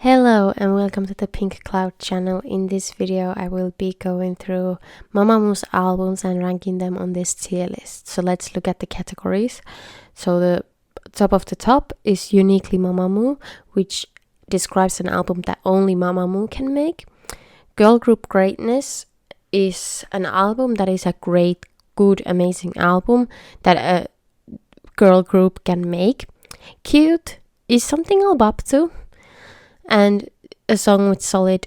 Hello and welcome to the Pink Cloud channel. In this video I will be going through Mamamoo's albums and ranking them on this tier list. So let's look at the categories. So the top of the top is Uniquely Mamamoo, which describes an album that only Mamamoo can make. Girl Group Greatness is an album that is a great, good, amazing album that a girl group can make. Cute is something I'll bop to. And a song with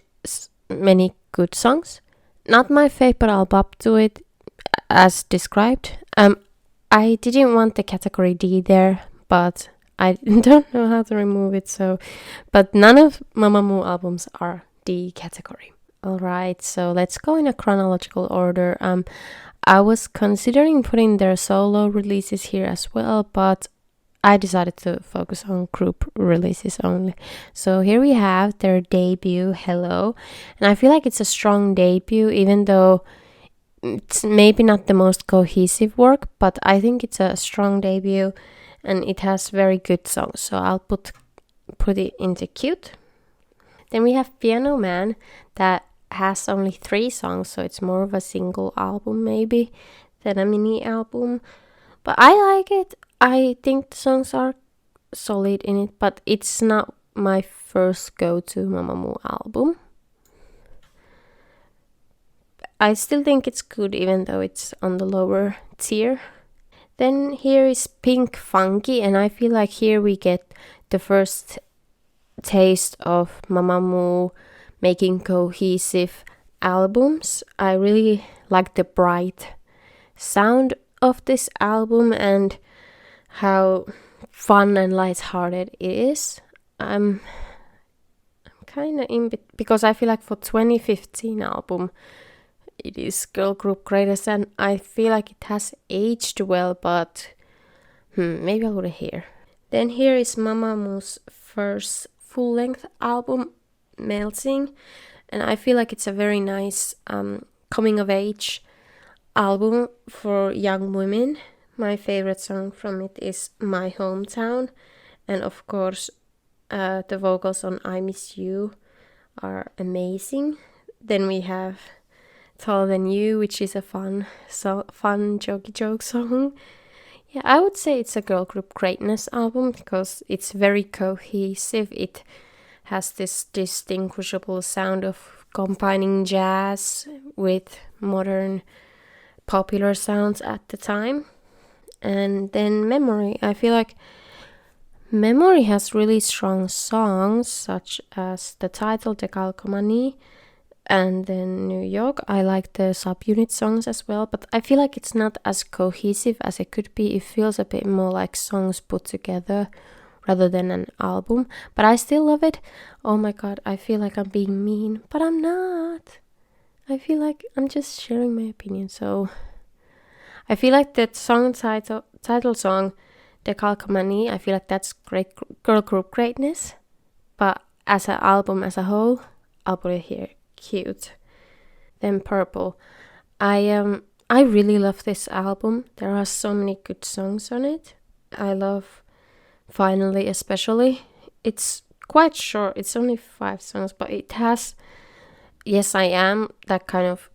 many good songs. Not my fave, but I'll bop to it as described. I didn't want the category D there, but I don't know how to remove it. But none of Mamamoo albums are D category. Alright, so let's go in a chronological order. I was considering putting their solo releases here as well, but I decided to focus on group releases only. So here we have their debut, Hello. And I feel like it's a strong debut, even though it's maybe not the most cohesive work, but I think it's a strong debut and it has very good songs. So I'll put it into cute. Then we have Piano Man that has only 3 songs, so it's more of a single album maybe than a mini album. But I like it. I think the songs are solid in it, but it's not my first go-to Mamamoo album. I still think it's good even though it's on the lower tier. Then here is Pink Funky, and I feel like here we get the first taste of Mamamoo making cohesive albums. I really like the bright sound of this album and how fun and lighthearted it is. I'm kind of in because I feel like for 2015 album it is girl group greatest, and I feel like it has aged well, but maybe I'll put it here. Then here is Mamamoo's first full-length album, Melting, and I feel like it's a very nice coming of age album for young women. My favorite song from it is My Hometown, and of course the vocals on I Miss You are amazing. Then we have Taller Than You, which is a fun jokey joke song. Yeah, I would say it's a girl group greatness album because it's very cohesive. It has this distinguishable sound of combining jazz with modern popular sounds at the time. And then Memory. I feel like Memory has really strong songs, such as the title, The Kalkomani, and then New York. I like the subunit songs as well, but I feel like it's not as cohesive as it could be. It feels a bit more like songs put together rather than an album, but I still love it. Oh my god, I feel like I'm being mean, but I'm not. I feel like I'm just sharing my opinion. So I feel like that song title song, The Kalkomani, I feel like that's great girl group greatness. But as an album as a whole, I'll put it here, cute. Then Purple. I really love this album. There are so many good songs on it. I love Finally especially. It's quite short. It's only 5 songs, but it has Yes I Am, that kind of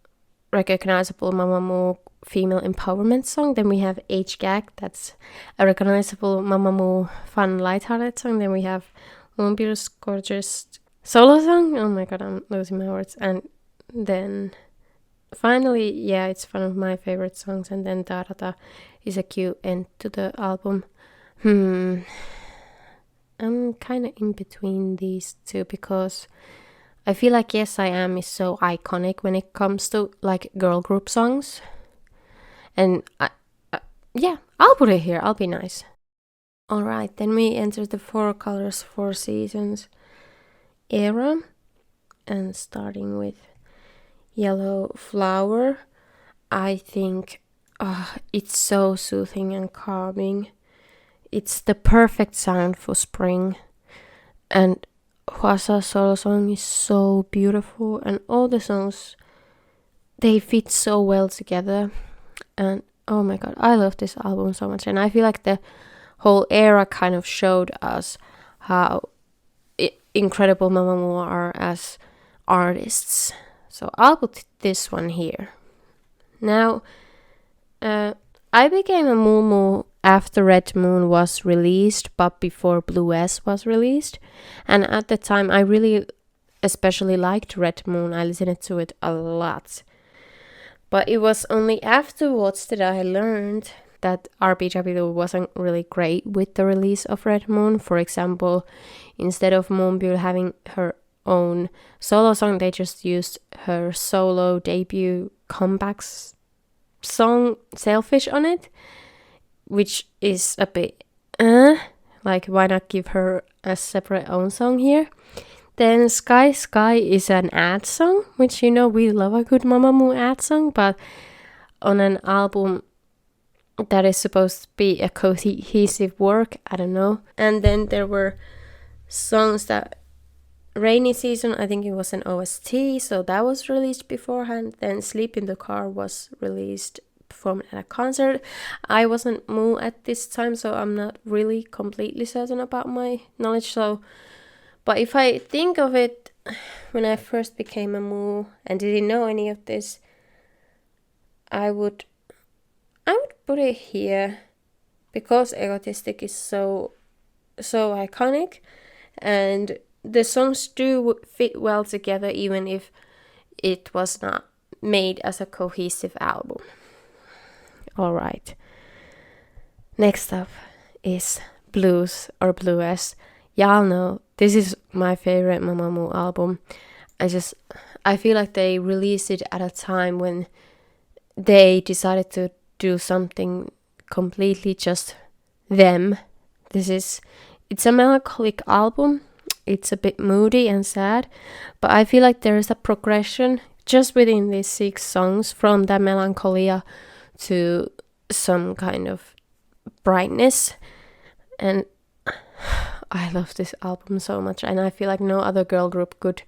recognizable Mamamoo female empowerment song. Then we have HGAG, that's a recognizable Mamamoo fun lighthearted song. Then we have Moonbeer's gorgeous solo song. Oh my god, I'm losing my words. And then finally, yeah, it's one of my favorite songs. And then Tarata is a cute end to the album. I'm kind of in between these two because I feel like Yes I Am is so iconic when it comes to like girl group songs. And yeah, I'll put it here. I'll be nice. Alright, then we enter the 4 colors, 4 seasons era. And starting with Yellow Flower. I think it's so soothing and calming. It's the perfect sound for spring. And Hwasa's solo song is so beautiful, and all the songs, they fit so well together. And oh my god, I love this album so much. And I feel like the whole era kind of showed us how incredible Mamamoo are as artists. So I'll put this one here. Now, I became a Moo after Red Moon was released, but before Blue S was released. And at the time, I really especially liked Red Moon. I listened to it a lot. But it was only afterwards that I learned that RBW wasn't really great with the release of Red Moon. For example, instead of Moonbyul having her own solo song, they just used her solo debut comebacks song Selfish on it, which is a bit like, why not give her a separate own song here? Then Sky Sky is an ad song, which we love a good Mamamoo ad song, but on an album that is supposed to be a cohesive work, I don't know. And then there were songs that Rainy Season, I think it was an OST, so that was released beforehand. Then Sleep in the Car was released, performed at a concert. I wasn't Moo at this time, so I'm not really completely certain about my knowledge. But if I think of it, when I first became a Moo and didn't know any of this, I would put it here because Egotistic is so iconic, and the songs do fit well together even if it was not made as a cohesive album. Alright. Next up is Blues or Blue S. Y'all know this is my favorite Mamamoo album. I feel like they released it at a time when they decided to do something completely just them. It's a melancholic album. It's a bit moody and sad, but I feel like there is a progression just within these 6 songs from that melancholia to some kind of brightness. And I love this album so much, and I feel like no other girl group could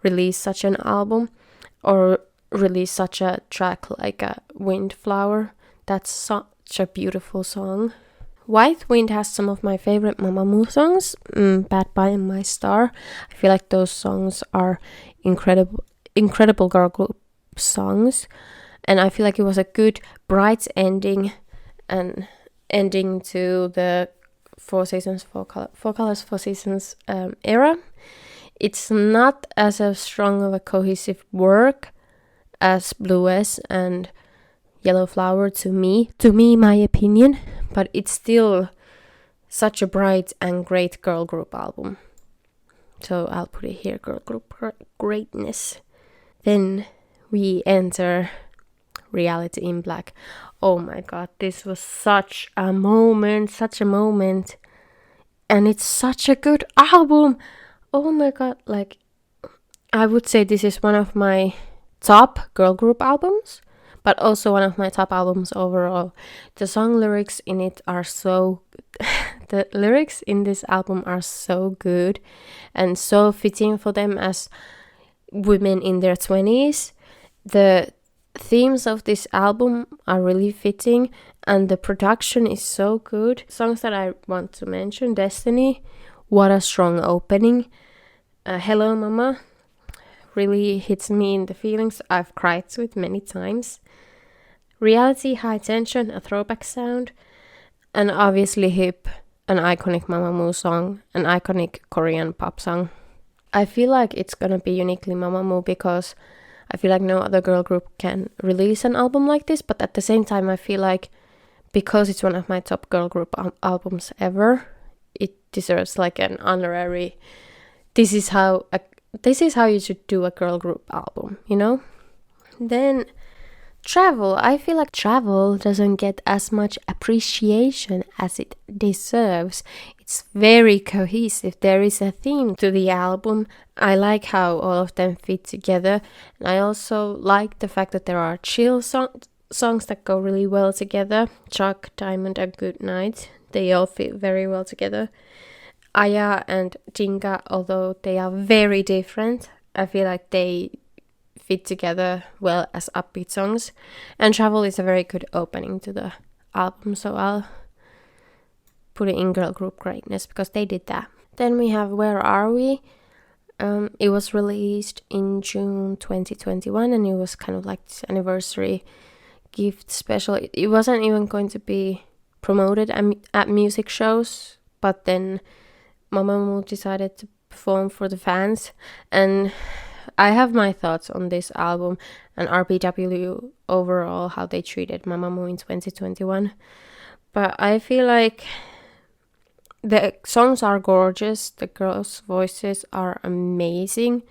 release such an album or release such a track like a Windflower. That's such a beautiful song. White Wind has some of my favorite Mamamoo songs, Bad Boy and My Star. I feel like those songs are incredible girl group songs, and I feel like it was a good bright ending and ending to the Four Colors, Four Seasons era. It's not as a strong of a cohesive work as Blue S and Yellow Flower to me, my opinion, but it's still such a bright and great girl group album. So I'll put it here, girl group greatness. Then we enter Reality in Black. Oh my god, this was such a moment. And it's such a good album. Oh my god, like, I would say this is one of my top girl group albums, but also one of my top albums overall. The song lyrics in it are the lyrics in this album are so good and so fitting for them as women in their 20s. The themes of this album are really fitting, and the production is so good. Songs that I want to mention: Destiny, what a strong opening. Hello Mama really hits me in the feelings. I've cried to it many times. Reality, High Tension, a throwback sound. And obviously Hip, an iconic Mamamoo song, an iconic Korean pop song. I feel like it's gonna be uniquely Mamamoo because I feel like no other girl group can release an album like this, but at the same time I feel like because it's one of my top girl group albums ever, it deserves like an honorary, this is how you should do a girl group album, Then Travel. I feel like Travel doesn't get as much appreciation as it deserves. It's very cohesive. There is a theme to the album. I like how all of them fit together. And I also like the fact that there are chill songs that go really well together. Chuck, Diamond, and Good Night. They all fit very well together. Aya and Jinga, although they are very different, I feel like they fit together well as upbeat songs. And Travel is a very good opening to the album, so I'll put it in girl group greatness because they did that. Then we have Where Are We? It was released in June 2021, and it was kind of like this anniversary gift special. It wasn't even going to be promoted at music shows, but then Mamamoo decided to perform for the fans, and I have my thoughts on this album and RBW overall, how they treated Mamamoo in 2021. But I feel like the songs are gorgeous, the girls' voices are amazing,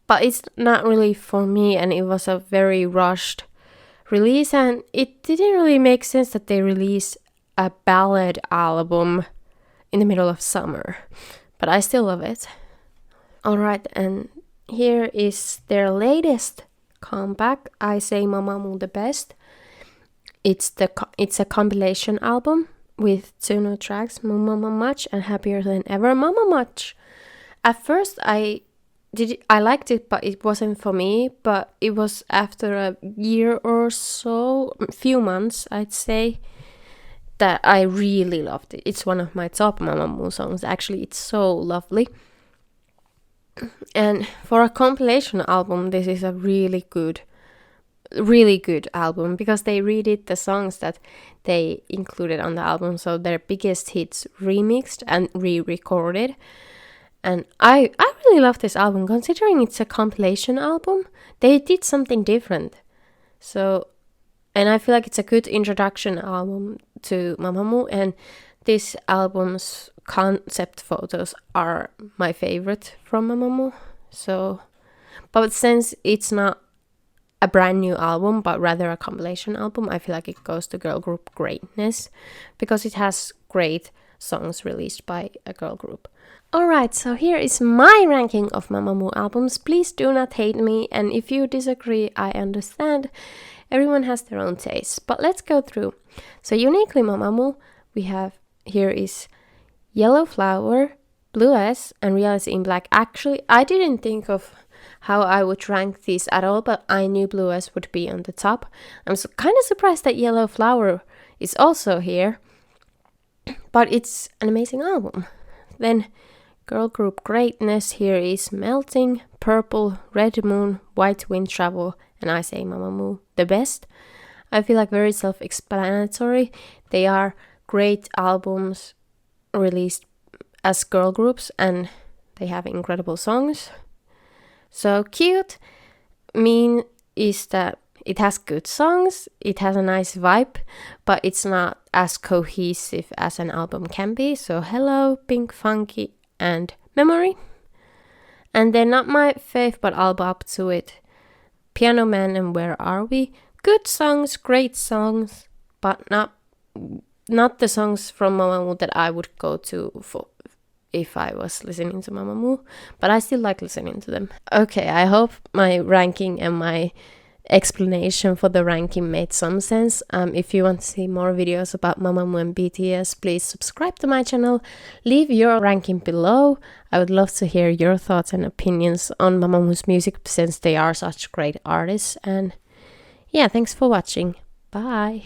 but it's not really for me, and it was a very rushed release, and it didn't really make sense that they released a ballad album in the middle of summer, but I still love it. Alright, and here is their latest comeback, I Say Mamamoo the Best. It's a compilation album with 2 new tracks, Mama Much and Happier Than Ever. Mama Much, at first I liked it, but it wasn't for me. But it was after a year or so, a few months I'd say, that I really loved it. It's one of my top Mamamoo songs. Actually, it's so lovely. And for a compilation album, this is a really good album, because they redid the songs that they included on the album, so their biggest hits remixed and re-recorded. And I really love this album, considering it's a compilation album. They did something different. So, and I feel like it's a good introduction album to Mamamoo, and this album's concept photos are my favorite from Mamamoo. So, but since it's not a brand new album, but rather a compilation album, I feel like it goes to girl group greatness, because it has great songs released by a girl group. Alright, so here is my ranking of Mamamoo albums. Please do not hate me, and if you disagree, I understand. Everyone has their own taste, but let's go through. So uniquely Mamamoo, we have here is Yellow Flower, Blue S, and Reality in Black. Actually, I didn't think of how I would rank these at all, but I knew Blue S would be on the top. I'm kind of surprised that Yellow Flower is also here, but it's an amazing album. Then girl group greatness, here is Melting, Purple, Red Moon, White Wind Travel, and I Say Mamamoo the Best. I feel like very self-explanatory. They are great albums released as girl groups, and they have incredible songs. So Cute mean is that it has good songs, it has a nice vibe, but it's not as cohesive as an album can be. So Hello, Pink Funky, and Memory. And they're not my fave, but I'll bow up to it. Piano Man and Where Are We? Good songs, great songs, but not the songs from Mamamoo that I would go to for if I was listening to Mamamoo, but I still like listening to them. Okay, I hope my ranking and my explanation for the ranking made some sense. If you want to see more videos about Mamamoo and BTS, please subscribe to my channel. Leave your ranking below. I would love to hear your thoughts and opinions on Mamamoo's music, since they are such great artists. And yeah, thanks for watching. Bye.